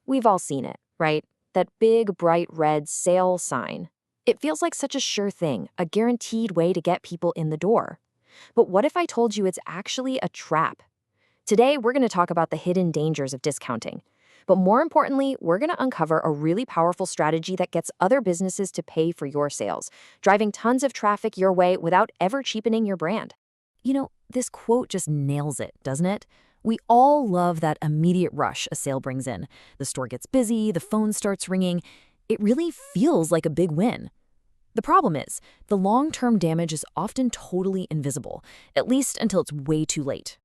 We've all seen it, right? That big, bright red sale sign. It feels like such a sure thing, a guaranteed way to get people in the door. But what if I told you it's actually a trap? Today, we're going to talk about the hidden dangers of discounting. But more importantly, we're going to uncover a really powerful strategy that gets other businesses to pay for your sales, driving tons of traffic your way without ever cheapening your brand. This quote just nails it, doesn't it? We all love that immediate rush a sale brings in. The store gets busy, the phone starts ringing. It really feels like a big win. The problem is, the long-term damage is often totally invisible, at least until it's way too late.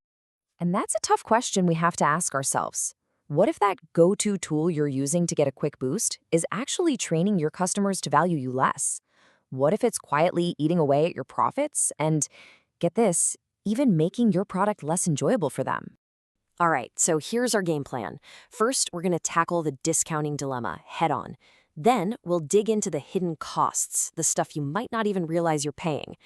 And that's a tough question we have to ask ourselves. What if that go-to tool you're using to get a quick boost is actually training your customers to value you less? What if it's quietly eating away at your profits and, get this, even making your product less enjoyable for them? All right, so here's our game plan. First, we're going to tackle the discounting dilemma head-on. Then, we'll dig into the hidden costs, the stuff you might not even realize you're paying.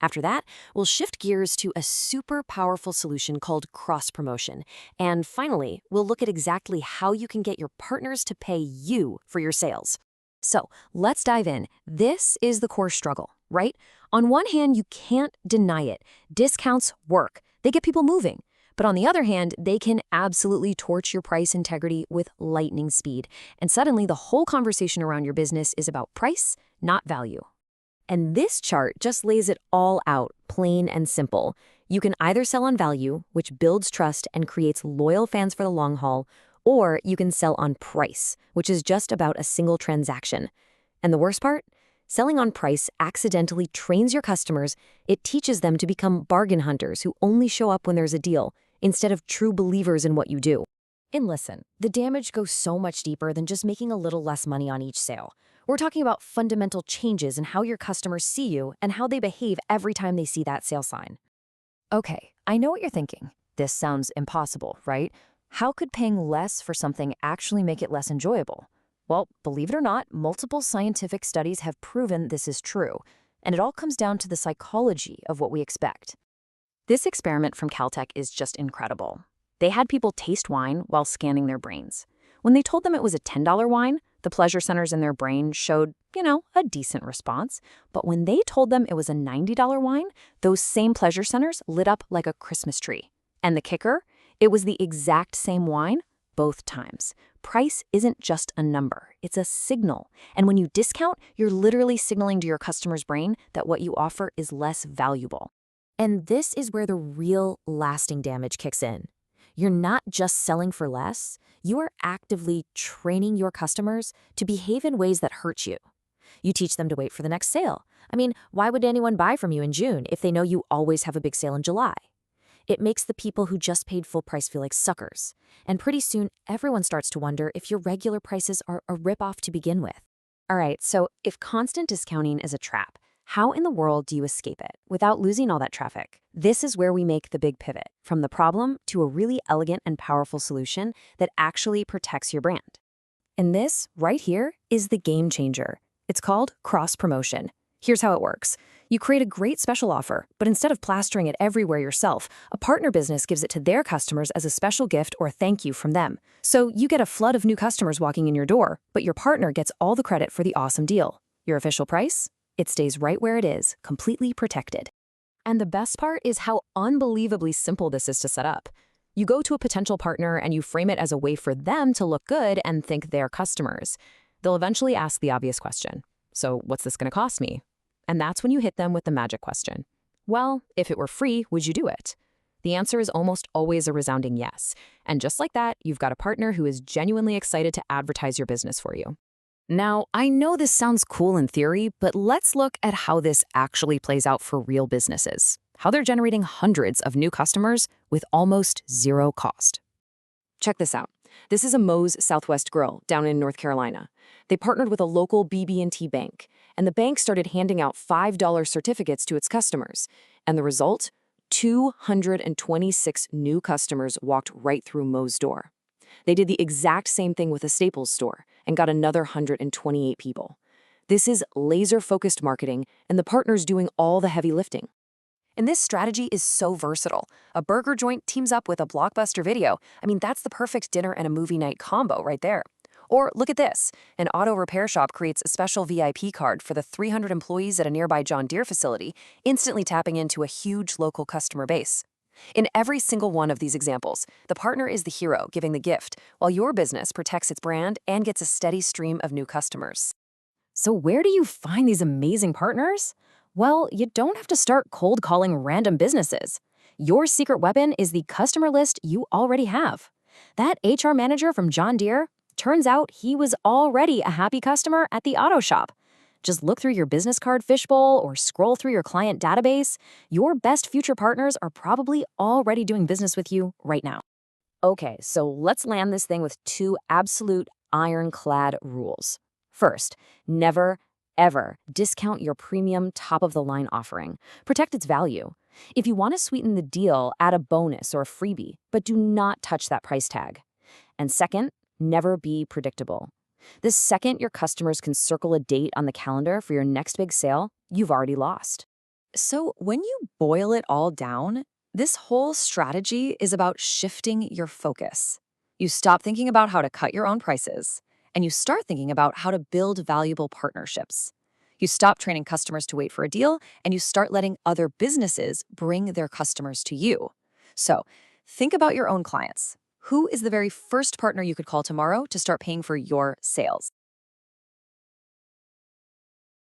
After that, we'll shift gears to a super powerful solution called cross-promotion. And finally, we'll look at exactly how you can get your partners to pay you for your sales. So, let's dive in. This is the core struggle, right? On one hand, you can't deny it. Discounts work. They get people moving. But on the other hand, they can absolutely torch your price integrity with lightning speed. And suddenly, the whole conversation around your business is about price, not value. And this chart just lays it all out, plain and simple. You can either sell on value, which builds trust and creates loyal fans for the long haul, or you can sell on price, which is just about a single transaction. And the worst part? Selling on price accidentally trains your customers. It teaches them to become bargain hunters who only show up when there's a deal, instead of true believers in what you do. And listen, the damage goes so much deeper than just making a little less money on each sale. We're talking about fundamental changes in how your customers see you and how they behave every time they see that sale sign. Okay, I know what you're thinking. This sounds impossible, right? How could paying less for something actually make it less enjoyable? Well, believe it or not, multiple scientific studies have proven this is true, and it all comes down to the psychology of what we expect. This experiment from Caltech is just incredible. They had people taste wine while scanning their brains. When they told them it was a $10 wine, the pleasure centers in their brain showed, a decent response. But when they told them it was a $90 wine, those same pleasure centers lit up like a Christmas tree. And the kicker? It was the exact same wine both times. Price isn't just a number, it's a signal. And when you discount, you're literally signaling to your customer's brain that what you offer is less valuable. And this is where the real lasting damage kicks in. You're not just selling for less, you are actively training your customers to behave in ways that hurt you. You teach them to wait for the next sale. Why would anyone buy from you in June if they know you always have a big sale in July? It makes the people who just paid full price feel like suckers. And pretty soon, everyone starts to wonder if your regular prices are a ripoff to begin with. All right, so if constant discounting is a trap, how in the world do you escape it without losing all that traffic? This is where we make the big pivot, from the problem to a really elegant and powerful solution that actually protects your brand. And this, right here, is the game changer. It's called cross-promotion. Here's how it works. You create a great special offer, but instead of plastering it everywhere yourself, a partner business gives it to their customers as a special gift or thank you from them. So you get a flood of new customers walking in your door, but your partner gets all the credit for the awesome deal. Your official price? It stays right where it is, completely protected. And the best part is how unbelievably simple this is to set up. You go to a potential partner and you frame it as a way for them to look good and think they're customers. They'll eventually ask the obvious question. So what's this going to cost me? And that's when you hit them with the magic question. Well, if it were free, would you do it? The answer is almost always a resounding yes. And just like that, you've got a partner who is genuinely excited to advertise your business for you. Now, I know this sounds cool in theory, but let's look at how this actually plays out for real businesses. How they're generating hundreds of new customers with almost zero cost. Check this out. This is a Moe's Southwest Grill down in North Carolina. They partnered with a local BB&T Bank, and the bank started handing out $5 certificates to its customers. And the result? 226 new customers walked right through Moe's door. They did the exact same thing with a Staples store and got another 128 people. This is laser-focused marketing, and the partner's doing all the heavy lifting. And this strategy is so versatile. A burger joint teams up with a blockbuster video. That's the perfect dinner and a movie night combo right there. Or look at this. An auto repair shop creates a special VIP card for the 300 employees at a nearby John Deere facility, instantly tapping into a huge local customer base. In every single one of these examples, the partner is the hero giving the gift, while your business protects its brand and gets a steady stream of new customers. So where do you find these amazing partners? Well, you don't have to start cold calling random businesses. Your secret weapon is the customer list you already have. That HR manager from John Deere, turns out he was already a happy customer at the auto shop. Just look through your business card fishbowl or scroll through your client database. Your best future partners are probably already doing business with you right now. Okay, so let's land this thing with two absolute ironclad rules. First, never, ever discount your premium top of the line offering. Protect its value. If you want to sweeten the deal, add a bonus or a freebie, but do not touch that price tag. And second, never be predictable. The second your customers can circle a date on the calendar for your next big sale, you've already lost. So when you boil it all down, this whole strategy is about shifting your focus. You stop thinking about how to cut your own prices, and you start thinking about how to build valuable partnerships. You stop training customers to wait for a deal, and you start letting other businesses bring their customers to you. So think about your own clients. Who is the very first partner you could call tomorrow to start paying for your sales?